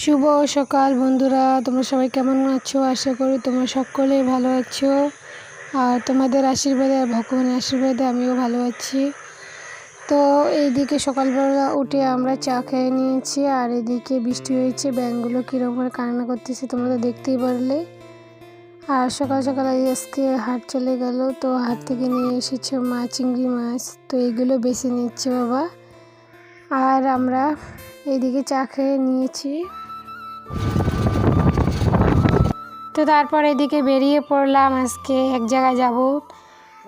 শুভ সকাল বন্ধুরা, তোমরা সবাই কেমন আছো? আশা করি তোমরা সকলেই ভালো আছো। আর তোমাদের আশীর্বাদে আর ভগবানের আশীর্বাদে আমিও ভালো আছি। তো এইদিকে সকালবেলা উঠে আমরা চা খেয়ে নিয়েছি, আর এদিকে বৃষ্টি হয়েছে, ব্যাঙগুলো কীরকম করে কান্না করতেছে তোমরা তো দেখতেই পারলে। আর সকাল সকাল আজকে হাট চলে গেল, তো হাট থেকে নিয়ে এসেছে মাছ, চিংড়ি মাছ, তো এইগুলো বেছে নিচ্ছে বাবা। আর আমরা এইদিকে চা খেয়ে নিয়েছি। তো তারপর এদিকে বেরিয়ে পড়লাম, আজকে এক জায়গায় যাব।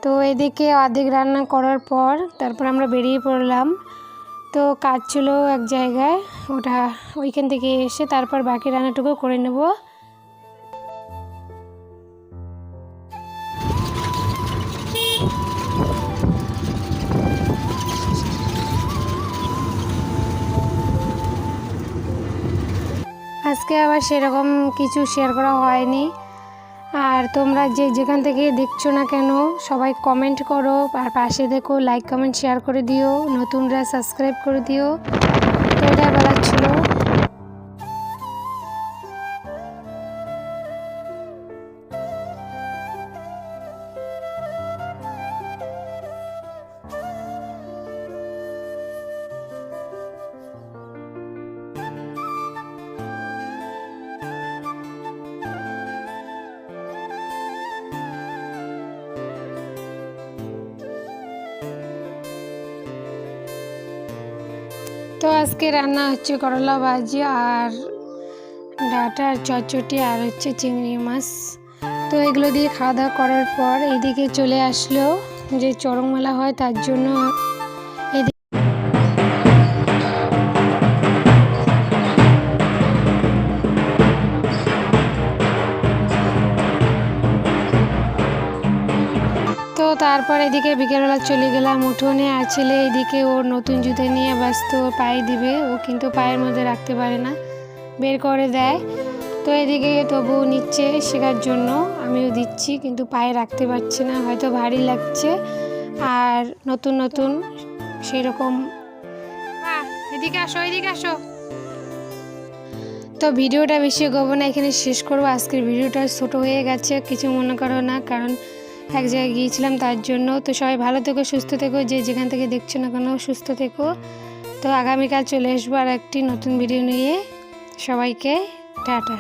তো এদিকে অর্ধেক রান্না করার পর তারপর আমরা বেরিয়ে পড়লাম। তো কাজ ছিল এক জায়গায়, ওইখান থেকে এসে তারপর বাকি রান্নাটুকু করে নেব। আজকে আবার সেরকম কিছু শেয়ার করা হয়নি। আর তোমরা যেখান থেকে দেখছো না কেন সবাই কমেন্ট করো, আর পাশে দেখো লাইক কমেন্ট শেয়ার করে দিও, নতুনরা সাবস্ক্রাইব করে দিও। তো এটা বলার ছিল। তো আজকে রান্না হচ্ছে করলা ভাজি আর ডাঁটার চচ্চড়ি আর হচ্ছে চিংড়ি মাছ। তো এগুলো দিয়ে খাওয়া দাওয়া করার পর এইদিকে চলে আসলো যে চড়ক মেলা হয়, তার জন্য তো তারপর এদিকে বিকেলবেলা চলে গেলাম উঠোনে। আর ছেলে এদিকে ওর নতুন জুতো নিয়ে ব্যস্ত, পায়ে দিবে, ও কিন্তু পায়ের মধ্যে রাখতে পারে না, বের করে দেয়। তো এদিকে তবু নিচ্ছে শেখার জন্য, আমিও দিচ্ছি, কিন্তু পায়ে রাখতে পারছে না, হয়তো ভারী লাগছে। আর নতুন নতুন সেই রকম। এদিকে আসো, এদিকে আসো। তো ভিডিওটা বেশি এগোবো না, এখানে শেষ করবো। আজকের ভিডিওটা ছোট হয়ে গেছে, কিছু মনে করো না, কারণ এক জায়গায় গিয়েছিলাম তার জন্য। তো সবাই ভালো থেকো, সুস্থ থেকো, যে যেখান থেকে দেখছো না কেন সুস্থ থেকো। তো আগামীকাল চলে আসবো আর একটি নতুন ভিডিও নিয়ে। সবাইকে টাটা।